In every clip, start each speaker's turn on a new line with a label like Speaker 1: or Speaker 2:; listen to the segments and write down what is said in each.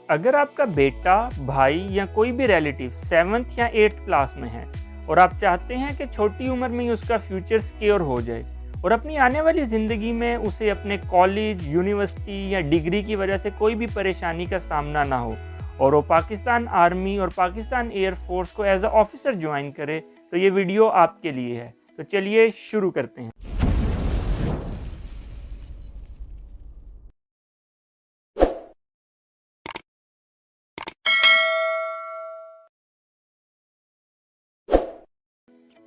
Speaker 1: अगर आपका बेटा, भाई या कोई भी रिलेटिव 7th या 8th क्लास में है और आप चाहते हैं कि छोटी उम्र में ही उसका फ्यूचर सिक्योर हो जाए और अपनी आने वाली ज़िंदगी में उसे अपने कॉलेज, यूनिवर्सिटी या डिग्री की वजह से कोई भी परेशानी का सामना ना हो और वो पाकिस्तान आर्मी और पाकिस्तान एयरफोर्स को एज अ ऑफिसर ज्वाइन करे, तो ये वीडियो आपके लिए है। तो चलिए शुरू करते हैं।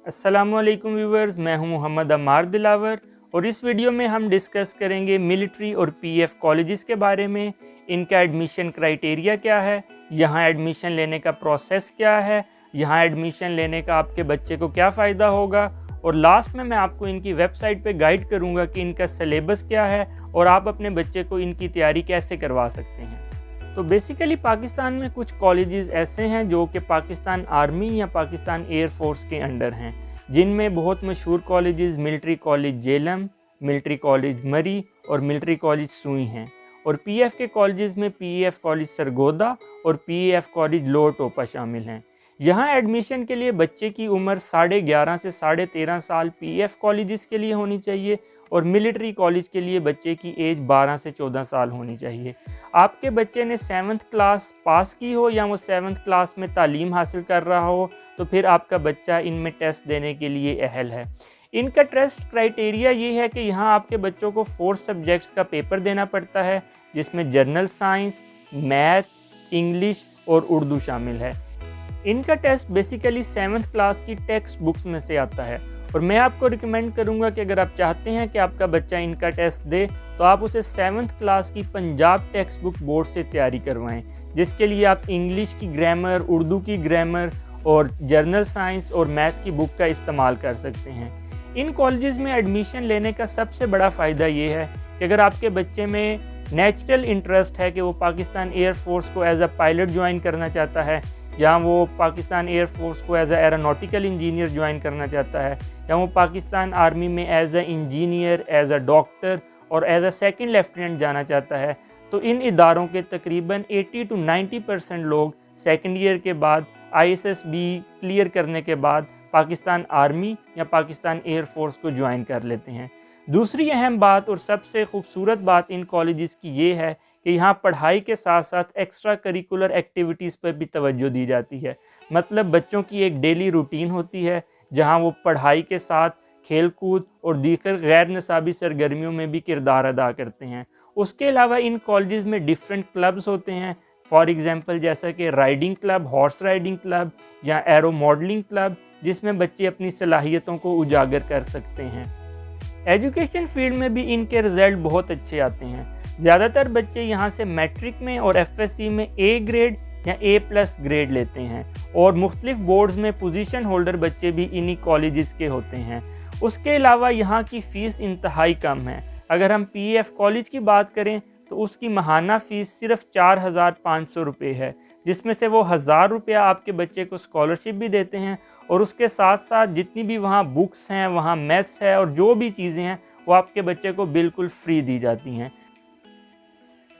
Speaker 1: अस्सलामुअलैकुम व्यूवर्स, मैं हूं मोहम्मद अम्मार दिलावर और इस वीडियो में हम डिस्कस करेंगे मिलिट्री और पीएफ कॉलेजेस के बारे में। इनका एडमिशन क्राइटेरिया क्या है, यहां एडमिशन लेने का प्रोसेस क्या है, यहां एडमिशन लेने का आपके बच्चे को क्या फ़ायदा होगा और लास्ट में मैं आपको इनकी वेबसाइट पे गाइड करूंगा कि इनका सिलेबस क्या है और आप अपने बच्चे को इनकी तैयारी कैसे करवा सकते हैं। तो बेसिकली पाकिस्तान में कुछ कॉलेजेस ऐसे हैं जो कि पाकिस्तान आर्मी या पाकिस्तान एयरफोर्स के अंडर हैं, जिनमें बहुत मशहूर colleges military college Jhelum, military college मरी और मिलिट्री कॉलेज सुई हैं। और पीएफ के कॉलेजेस में पीएफ कॉलेज सरगोदा और पीएफ कॉलेज लोअर टोपा शामिल हैं। यहाँ एडमिशन के लिए बच्चे की उम्र 11.5 से 13.5 साल पीएफ कॉलेजेस के लिए होनी चाहिए और मिलिट्री कॉलेज के लिए बच्चे की एज 12 से 14 साल होनी चाहिए। आपके बच्चे ने 7th क्लास पास की हो या वो 7th क्लास में तालीम हासिल कर रहा हो, तो फिर आपका बच्चा इनमें टेस्ट देने के लिए अहल है। इनका टेस्ट क्राइटेरिया ये है कि यहाँ आपके बच्चों को 4 सब्जेक्ट्स का पेपर देना पड़ता है, जिसमें जनरल साइंस, मैथ, इंग्लिश और उर्दू शामिल है। इनका टेस्ट बेसिकली 7th क्लास की टेक्स्ट बुक्स में से आता है और मैं आपको रिकमेंड करूंगा कि अगर आप चाहते हैं कि आपका बच्चा इनका टेस्ट दे तो आप उसे 7th क्लास की पंजाब टेक्स्ट बुक बोर्ड से तैयारी करवाएं, जिसके लिए आप इंग्लिश की ग्रामर, उर्दू की ग्रामर और जर्नल साइंस और मैथ की बुक का इस्तेमाल कर सकते हैं। इन कॉलेजेस में एडमिशन लेने का सबसे बड़ा फ़ायदा ये है कि अगर आपके बच्चे में नेचुरल इंटरेस्ट है कि वो पाकिस्तान एयरफोर्स को एज अ पायलट ज्वाइन करना चाहता है, या वो पाकिस्तान एयरफोर्स को as a aeronautical engineer join करना चाहता है, या वो पाकिस्तान आर्मी में as a engineer, as a doctor और एज अ सेकंड लेफ्टिनेंट जाना चाहता है, तो इन इदारों के तकरीबन 80 to 90% लोग सेकंड ईयर के बाद ISSB क्लियर करने के बाद पाकिस्तान आर्मी या पाकिस्तान एयरफोर्स को ज्वाइन कर लेते हैं। दूसरी अहम बात और सबसे खूबसूरत बात इन कॉलेजेस की ये है कि यहाँ पढ़ाई के साथ साथ एक्स्ट्रा करिकुलर एक्टिविटीज़ पर भी तवज्जो दी जाती है। मतलब बच्चों की एक डेली रूटीन होती है जहाँ वो पढ़ाई के साथ खेलकूद और दीगर गैर निसाबी सरगर्मियों में भी किरदार अदा करते हैं। उसके अलावा इन कॉलेजेस में डिफरेंट क्लब्स होते हैं, फॉर एग्ज़ाम्पल जैसा कि riding club, horse riding club या एरो मॉडलिंग क्लब, जिसमें बच्चे अपनी सलाहियतों को उजागर कर सकते हैं। एजुकेशन फील्ड में भी इनके रिज़ल्ट बहुत अच्छे आते हैं। ज़्यादातर बच्चे यहाँ से मैट्रिक में और FSC में A ग्रेड या A+ ग्रेड लेते हैं और मुख्तलिफ बोर्ड्स में पोजीशन होल्डर बच्चे भी इन्हीं कॉलेजेस के होते हैं। उसके अलावा यहाँ की फ़ीस इंतहाई कम है। अगर हम PF कॉलेज की बात करें तो उसकी माहाना फ़ीस सिर्फ 4,500 रुपये है, जिसमें से वो 1,000 रुपया आपके बच्चे को स्कॉलरशिप भी देते हैं और उसके साथ साथ जितनी भी वहाँ बुक्स हैं, वहाँ मेस है और जो भी चीज़ें हैं वो आपके बच्चे को बिल्कुल फ्री दी जाती हैं।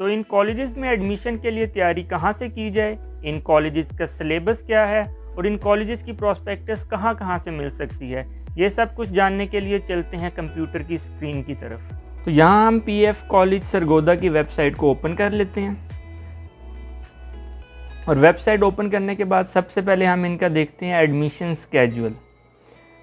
Speaker 1: तो इन कॉलेजेस में एडमिशन के लिए तैयारी कहाँ से की जाए, इन कॉलेजेस का सिलेबस क्या है और इन कॉलेजेस की प्रॉस्पेक्टस कहाँ से मिल सकती है, ये सब कुछ जानने के लिए चलते हैं कंप्यूटर की स्क्रीन की तरफ। तो यहाँ हम पीएफ कॉलेज सरगोदा की वेबसाइट को ओपन कर लेते हैं और वेबसाइट ओपन करने के बाद सबसे पहले हम इनका देखते हैं एडमिशन स्केड्यूल।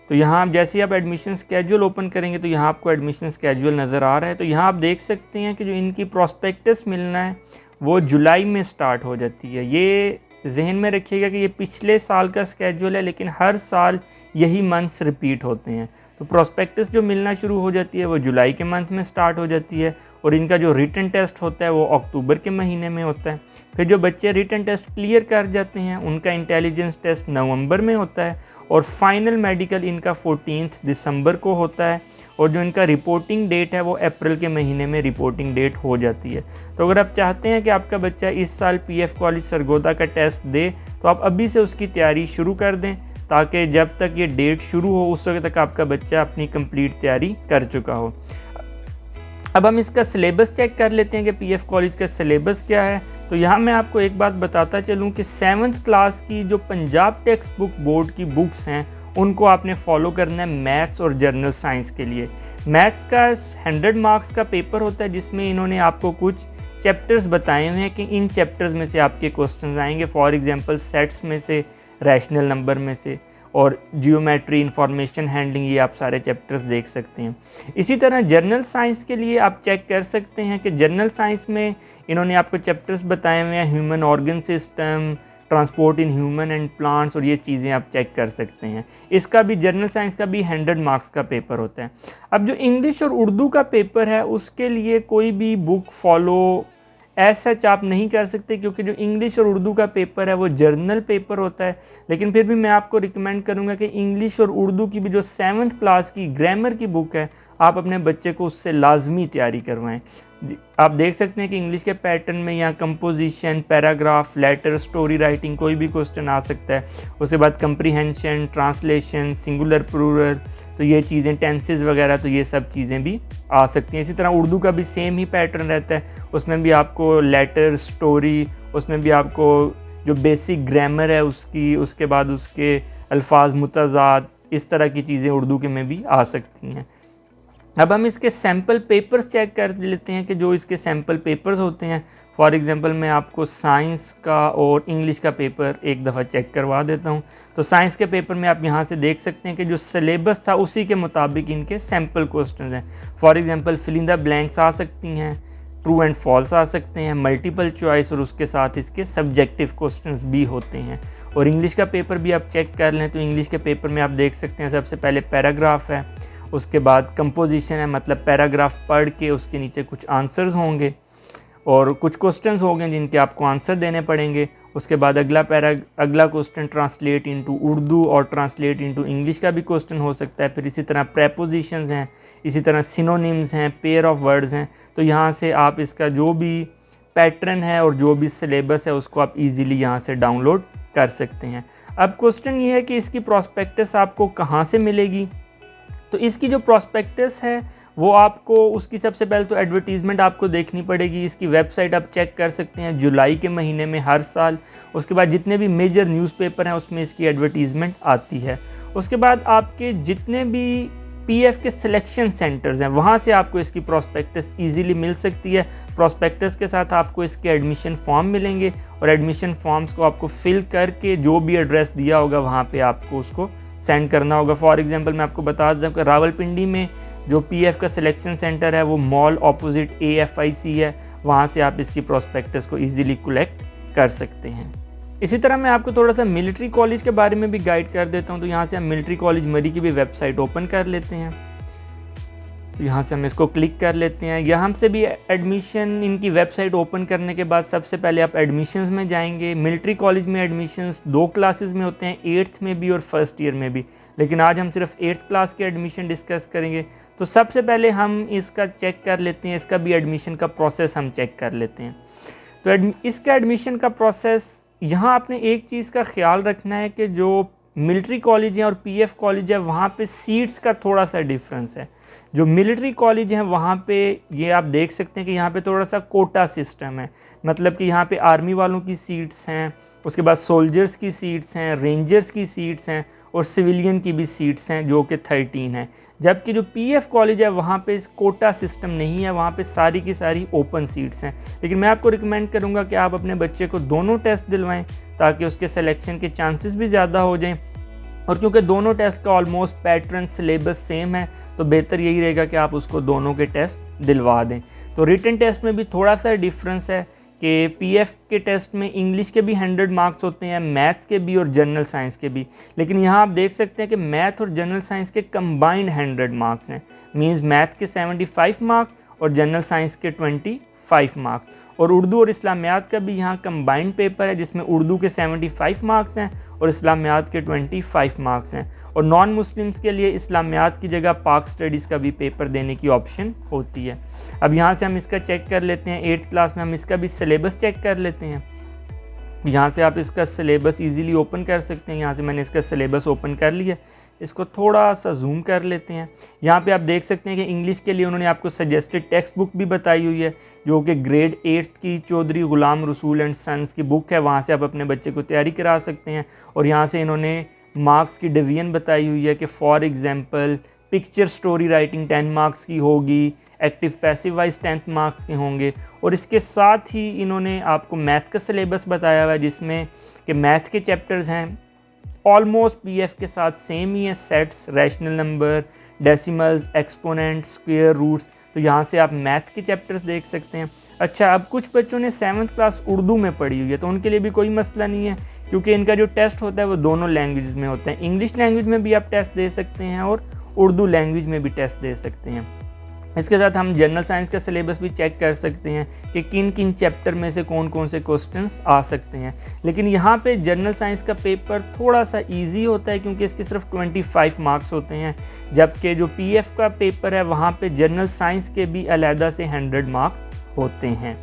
Speaker 1: तो यहाँ जैसे ही आप एडमिशन स्केड्यूल ओपन करेंगे तो यहाँ आपको एडमिशन स्केड्यूल नज़र आ रहा है। तो यहाँ आप देख सकते हैं कि जो इनकी प्रॉस्पेक्टस मिलना है वो जुलाई में स्टार्ट हो जाती है। ये जहन में रखिएगा कि ये पिछले साल का स्केड्यूल है, लेकिन हर साल यही मंथ्स रिपीट होते हैं। तो प्रॉस्पेक्टस जो मिलना शुरू हो जाती है वो जुलाई के मंथ में स्टार्ट हो जाती है और इनका जो रिटन टेस्ट होता है वो अक्टूबर के महीने में होता है। फिर जो बच्चे रिटन टेस्ट क्लियर कर जाते हैं उनका इंटेलिजेंस टेस्ट नवंबर में होता है और फाइनल मेडिकल इनका 14 दिसंबर को होता है और जो इनका रिपोर्टिंग डेट है वो अप्रैल के महीने में रिपोर्टिंग डेट हो जाती है। तो अगर आप चाहते हैं कि आपका बच्चा इस साल PF कॉलेज सरगोदा का टेस्ट दे तो आप अभी से उसकी तैयारी शुरू कर दें, ताकि जब तक ये डेट शुरू हो उस वक्त तक आपका बच्चा अपनी कंप्लीट तैयारी कर चुका हो। अब हम इसका सिलेबस चेक कर लेते हैं कि PF कॉलेज का सिलेबस क्या है। तो यहाँ मैं आपको एक बात बताता चलूँ कि 7th क्लास की जो पंजाब टेक्स्ट बुक बोर्ड की बुक्स हैं उनको आपने फॉलो करना है मैथ्स और जर्नल साइंस के लिए। मैथ्स का 100 मार्क्स का पेपर होता है जिसमें इन्होंने आपको कुछ चैप्टर्स बताए हुए हैं कि इन चैप्टर्स में से आपके क्वेश्चन आएंगे। फॉर एग्जांपल सेट्स में से, रैशनल नंबर में से, और जियोमेट्री, इंफॉर्मेशन हैंडलिंग, ये आप सारे चैप्टर्स देख सकते हैं। इसी तरह जर्नल साइंस के लिए आप चेक कर सकते हैं कि जर्नल साइंस में इन्होंने आपको चैप्टर्स बताए हुए हैं, human organ system, transport in human and plants, और ये चीज़ें आप चेक कर सकते हैं। इसका भी जर्नल साइंस का भी 100 मार्क्स का पेपर होता है। अब जो इंग्लिश और उर्दू का पेपर है उसके लिए कोई भी बुक फॉलो एज सच आप नहीं कर सकते, क्योंकि जो इंग्लिश और उर्दू का पेपर है वो जर्नल पेपर होता है। लेकिन फिर भी मैं आपको रिकमेंड करूंगा कि इंग्लिश और उर्दू की भी जो 7th क्लास की ग्रामर की बुक है आप अपने बच्चे को उससे लाजमी तैयारी करवाएं। आप देख सकते हैं कि इंग्लिश के पैटर्न में यहाँ composition, paragraph, letter, story writing, कोई भी क्वेश्चन आ सकता है। उसके बाद कंप्रीहेंशन, ट्रांसलेशन, सिंगुलर प्लूरल, तो ये चीज़ें, टेंसेस वगैरह, तो ये सब चीज़ें भी आ सकती हैं। इसी तरह उर्दू का भी सेम ही पैटर्न रहता है, उसमें भी आपको लेटर, स्टोरी, उसमें भी आपको जो बेसिक ग्रामर है उसकी, उसके बाद उसके अल्फाज, मुतज़ाद, इस तरह की चीज़ें उर्दू के में भी आ सकती हैं। अब हम इसके सैम्पल पेपर्स चेक कर लेते हैं कि जो इसके सैम्पल पेपर्स होते हैं। फॉर एग्जांपल मैं आपको साइंस का और इंग्लिश का पेपर एक दफ़ा चेक करवा देता हूं। तो साइंस के पेपर में आप यहां से देख सकते हैं कि जो सिलेबस था उसी के मुताबिक इनके सैम्पल क्वेश्चन हैं। For example fill in the blanks आ सकती हैं, ट्रू एंड फॉल्स आ सकते हैं, मल्टीपल चॉइस, और उसके साथ इसके सब्जेक्टिव क्वेश्चंस भी होते हैं। और इंग्लिश का पेपर भी आप चेक कर लें तो इंग्लिश के पेपर में आप देख सकते हैं सबसे पहले पैराग्राफ है, उसके बाद कंपोजिशन है, मतलब पैराग्राफ पढ़ के उसके नीचे कुछ आंसर्स होंगे और कुछ क्वेश्चंस होंगे जिनके आपको आंसर देने पड़ेंगे। उसके बाद अगला क्वेश्चन ट्रांसलेट इनटू उर्दू और ट्रांसलेट इनटू इंग्लिश का भी क्वेश्चन हो सकता है। फिर इसी तरह प्रेपोजिशंस हैं, इसी तरह सिनोनिम्स हैं, पेयर ऑफ वर्ड्स हैं। तो यहाँ से आप इसका जो भी पैटर्न है और जो भी सिलेबस है उसको आप इजीली यहाँ से डाउनलोड कर सकते हैं। अब क्वेश्चन ये है कि इसकी प्रॉस्पेक्टस आपको कहाँ से मिलेगी। तो इसकी जो प्रॉस्पेक्टस है वो आपको, उसकी सबसे पहले तो एडवर्टीज़मेंट आपको देखनी पड़ेगी। इसकी वेबसाइट आप चेक कर सकते हैं, जुलाई के महीने में हर साल। उसके बाद जितने भी मेजर न्यूज़पेपर हैं उसमें इसकी एडवर्टीज़मेंट आती है। उसके बाद आपके जितने भी पीएफ के सिलेक्शन सेंटर्स हैं वहाँ से आपको इसकी प्रॉस्पेक्टस इजीली मिल सकती है। प्रॉस्पेक्टस के साथ आपको इसके एडमिशन फॉर्म मिलेंगे और एडमिशन फॉर्म्स को आपको फिल करके जो भी एड्रेस दिया होगा वहाँ पे आपको उसको सेंड करना होगा। फॉर एग्जांपल मैं आपको बता दूं कि रावलपिंडी में जो पीएफ का सिलेक्शन सेंटर है वो मॉल ऑपोजिट AFIC है, वहाँ से आप इसकी प्रॉस्पेक्टस को इजीली कलेक्ट कर सकते हैं। इसी तरह मैं आपको थोड़ा सा मिलिट्री कॉलेज के बारे में भी गाइड कर देता हूँ। तो यहाँ से हम मिलिट्री कॉलेज मरी की भी वेबसाइट ओपन कर लेते हैं। तो यहाँ से हम इसको क्लिक कर लेते हैं। यहाँ से भी एडमिशन, इनकी वेबसाइट ओपन करने के बाद सबसे पहले आप एडमिशन्स में जाएंगे। मिलिट्री कॉलेज में एडमिशन्स 2 क्लासेस में होते हैं, 8th में भी और फर्स्ट ईयर में भी, लेकिन आज हम सिर्फ 8th क्लास के एडमिशन डिस्कस करेंगे। तो सबसे पहले हम इसका चेक कर लेते हैं, इसका भी एडमिशन का प्रोसेस हम चेक कर लेते हैं। तो इसका एडमिशन का प्रोसेस, यहाँ आपने एक चीज़ का ख्याल रखना है कि जो मिलिट्री कॉलेज है और पीएफ कॉलेज है वहाँ पे सीट्स का थोड़ा सा डिफरेंस है। जो मिलिट्री कॉलेज है वहाँ पे ये आप देख सकते हैं कि यहाँ पे थोड़ा सा कोटा सिस्टम है, मतलब कि यहाँ पे आर्मी वालों की सीट्स हैं, उसके बाद सोल्जर्स की सीट्स हैं, रेंजर्स की सीट्स हैं और सिविलियन की भी सीट्स हैं जो कि 13 हैं। जबकि जो पीएफ कॉलेज है वहाँ पे कोटा सिस्टम नहीं है, वहाँ पे सारी की सारी ओपन सीट्स हैं। लेकिन मैं आपको रिकमेंड करूँगा कि आप अपने बच्चे को दोनों टेस्ट दिलवाएं ताकि उसके सिलेक्शन के चांसेस भी ज़्यादा हो जाएं। और क्योंकि दोनों टेस्ट का ऑलमोस्ट पैटर्न सिलेबस सेम है तो बेहतर यही रहेगा कि आप उसको दोनों के टेस्ट दिलवा दें। तो रिटन टेस्ट में भी थोड़ा सा डिफरेंस है कि पीएफ के टेस्ट में इंग्लिश के भी 100 मार्क्स होते हैं, मैथ्स के भी और जनरल साइंस के भी। लेकिन यहाँ आप देख सकते हैं कि मैथ और जनरल साइंस के कंबाइंड 100 मार्क्स हैं। मींस मैथ के 75 मार्क्स और जनरल साइंस के 25 मार्क्स। और उर्दू और इस्लामियात का भी यहाँ कंबाइंड पेपर है जिसमें उर्दू के 75 मार्क्स हैं और इस्लामियात के 25 मार्क्स हैं। और नॉन मुस्लिम्स के लिए इस्लामियात की जगह पाक स्टडीज़ का भी पेपर देने की ऑप्शन होती है। अब यहाँ से हम इसका चेक कर लेते हैं, 8th क्लास में हम इसका भी सिलेबस चेक कर लेते हैं। यहाँ से आप इसका सिलेबस इजीली ओपन कर सकते हैं। यहाँ से मैंने इसका सिलेबस ओपन कर लिया। इसको थोड़ा सा जूम कर लेते हैं। यहाँ पे आप देख सकते हैं कि इंग्लिश के लिए उन्होंने आपको सजेस्टेड टेक्स्ट बुक भी बताई हुई है, जो कि ग्रेड 8 की चौधरी गुलाम रसूल एंड सन्स की बुक है। वहाँ से आप अपने बच्चे को तैयारी करा सकते हैं। और यहाँ से इन्होंने मार्क्स की डिवीजन बताई हुई है कि for example picture story writing 10 marks की होगी, एक्टिव पैसिव वाइज 10 मार्क्स के होंगे। और इसके साथ ही इन्होंने आपको मैथ का सिलेबस बताया हुआ है, जिसमें कि मैथ के चैप्टर्स हैं ऑलमोस्ट पीएफ के साथ सेम ही है। Sets, rational number, decimals, exponent, square roots. तो यहाँ से आप मैथ के चैप्टर्स देख सकते हैं। अच्छा, अब कुछ बच्चों ने 7th क्लास उर्दू में पढ़ी हुई है, तो उनके लिए भी कोई मसला नहीं है, क्योंकि इनका जो टेस्ट होता है वो दोनों लैंग्वेज में होता है। इंग्लिश लैंग्वेज में भी आप टेस्ट दे सकते हैं और उर्दू लैंग्वेज में भी टेस्ट दे सकते हैं। इसके साथ हम जनरल साइंस का सिलेबस भी चेक कर सकते हैं कि किन किन चैप्टर में से कौन कौन से क्वेश्चंस आ सकते हैं। लेकिन यहाँ पे जनरल साइंस का पेपर थोड़ा सा इजी होता है, क्योंकि इसके सिर्फ 25 मार्क्स होते हैं, जबकि जो पीएफ का पेपर है वहाँ पे जनरल साइंस के भी अलहदा से 100 मार्क्स होते हैं।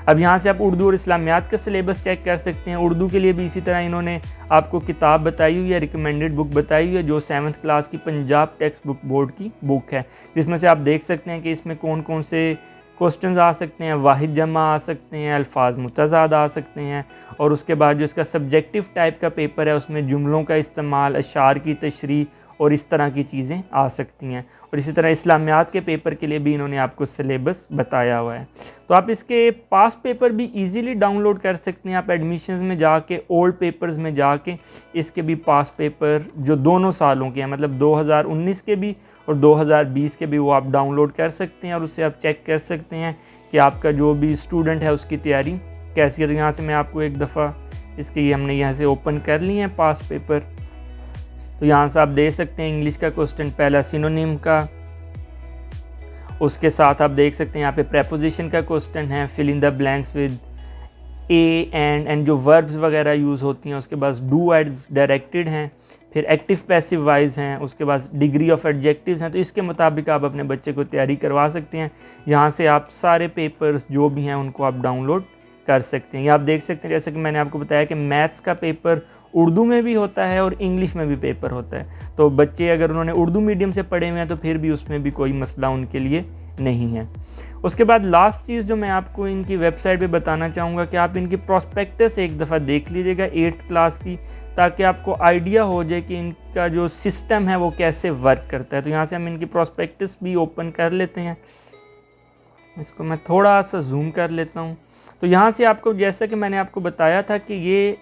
Speaker 1: अब यहाँ से आप उर्दू और इस्लामियात का सिलेबस चेक कर सकते हैं। उर्दू के लिए भी इसी तरह इन्होंने आपको किताब बताई हुई है, रिकमेंडेड बुक बताई हुई है, जो 7th क्लास की पंजाब टेक्स्ट बुक बोर्ड की बुक है, जिसमें से आप देख सकते हैं कि इसमें कौन कौन से क्वेश्चंस आ सकते हैं। वाहिद जमा आ सकते हैं, अल्फाज मुतज़ाद आ सकते हैं, और उसके बाद जो इसका सब्जेक्टिव टाइप का पेपर है उसमें जुमलों का इस्तेमाल, अशार की तशरीह और इस तरह की चीज़ें आ सकती हैं। और इसी तरह इस्लामियात के पेपर के लिए भी इन्होंने आपको सिलेबस बताया हुआ है। तो आप इसके पास पेपर भी इजीली डाउनलोड कर सकते हैं। आप एडमिशन्स में जाके, ओल्ड पेपर्स में जाके इसके भी पास पेपर जो दोनों सालों के हैं, मतलब 2019 के भी और 2020 के भी, वो आप डाउनलोड कर सकते हैं और उससे आप चेक कर सकते हैं कि आपका जो भी स्टूडेंट है उसकी तैयारी कैसी है। तो यहाँ से मैं आपको एक दफ़ा इसके हमने यहाँ से ओपन कर लिए हैं पास पेपर। तो यहाँ से आप देख सकते हैं इंग्लिश का क्वेश्चन पहला सिनोनिम का, उसके साथ आप देख सकते हैं यहाँ पे प्रेपोजिशन का क्वेश्चन है, fill in the blanks with a and जो वर्ब्स वगैरह यूज़ होती हैं। उसके बाद डू एड्स डायरेक्टेड हैं, फिर एक्टिव पैसिव वाइज हैं, उसके बाद डिग्री ऑफ एडजेक्टिव्स हैं। तो इसके मुताबिक आप अपने बच्चे को तैयारी करवा सकते हैं। यहाँ से आप सारे पेपर्स जो भी हैं उनको आप डाउनलोड कर सकते हैं। ये आप देख सकते हैं, जैसे कि मैंने आपको बताया कि मैथ्स का पेपर उर्दू में भी होता है और इंग्लिश में भी पेपर होता है। तो बच्चे अगर उन्होंने उर्दू मीडियम से पढ़े हुए हैं तो फिर भी उसमें भी कोई मसला उनके लिए नहीं है। उसके बाद लास्ट चीज़ जो मैं आपको इनकी वेबसाइट पे बताना चाहूँगा कि आप इनकी प्रोस्पेक्टस एक दफ़ा देख लीजिएगा 8th क्लास की, ताकि आपको आइडिया हो जाए कि इनका जो सिस्टम है वो कैसे वर्क करता है। तो यहाँ से हम इनकी प्रोस्पेक्टस भी ओपन कर लेते हैं। इसको मैं थोड़ा सा जूम कर लेता हूँ। तो यहाँ से आपको, जैसा कि मैंने आपको बताया था कि ये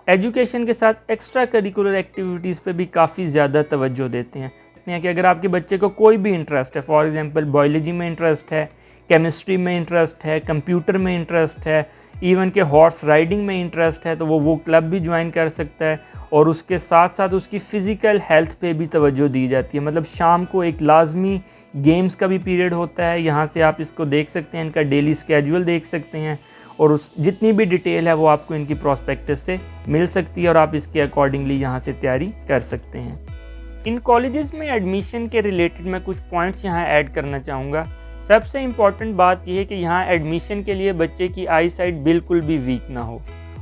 Speaker 1: एजुकेशन के साथ एक्स्ट्रा करिकुलर एक्टिविटीज़ पे भी काफ़ी ज़्यादा तवज्जो देते हैं कि अगर आपके बच्चे को कोई भी इंटरेस्ट है, फॉर एग्जांपल बायोलॉजी में इंटरेस्ट है, केमिस्ट्री में इंटरेस्ट है, कंप्यूटर में इंटरेस्ट है, इवन के हॉर्स राइडिंग में इंटरेस्ट है, तो वो क्लब भी ज्वाइन कर सकता है। और उसके साथ साथ उसकी फ़िज़िकल हेल्थ पे भी तवज्जो दी जाती है। मतलब शाम को एक लाजमी गेम्स का भी पीरियड होता है। यहाँ से आप इसको देख सकते हैं, इनका डेली स्केड्यूल देख सकते हैं, और उस जितनी भी डिटेल है वो आपको इनकी प्रोस्पेक्टस से मिल सकती है और आप इसके अकॉर्डिंगली यहाँ से तैयारी कर सकते हैं। इन कॉलेजेस में एडमिशन के रिलेटेड मैं कुछ पॉइंट्स यहाँ ऐड करना चाहूँगा। सबसे इम्पॉर्टेंट बात यह है कि यहाँ एडमिशन के लिए बच्चे की आई साइट बिल्कुल भी वीक ना हो।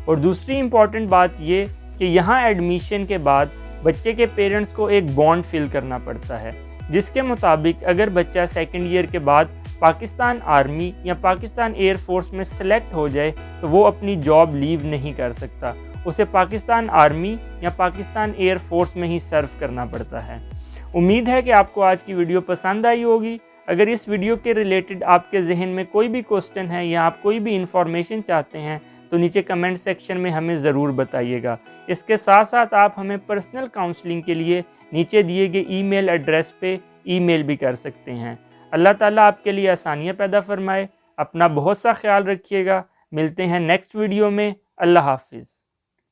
Speaker 1: और दूसरी इम्पॉर्टेंट बात ये कि यहाँ एडमिशन के बाद बच्चे के पेरेंट्स को एक बॉन्ड फिल करना पड़ता है, जिसके मुताबिक अगर बच्चा 2nd ईयर के बाद पाकिस्तान आर्मी या पाकिस्तान एयर फोर्स में सेलेक्ट हो जाए तो वो अपनी जॉब लीव नहीं कर सकता, उसे पाकिस्तान आर्मी या पाकिस्तान एयर फोर्स में ही सर्व करना पड़ता है। उम्मीद है कि आपको आज की वीडियो पसंद आई होगी। अगर इस वीडियो के रिलेटेड आपके जहन में कोई भी क्वेश्चन है या आप कोई भी इंफॉर्मेशन चाहते हैं तो नीचे कमेंट सेक्शन में हमें ज़रूर बताइएगा। इसके साथ साथ आप हमें पर्सनल काउंसलिंग के लिए नीचे दिए गए ईमेल एड्रेस पे ईमेल भी कर सकते हैं। अल्लाह ताला आपके लिए आसानियाँ पैदा फरमाए। अपना बहुत सा ख्याल रखिएगा। मिलते हैं नेक्स्ट वीडियो में। अल्लाह हाफिज़।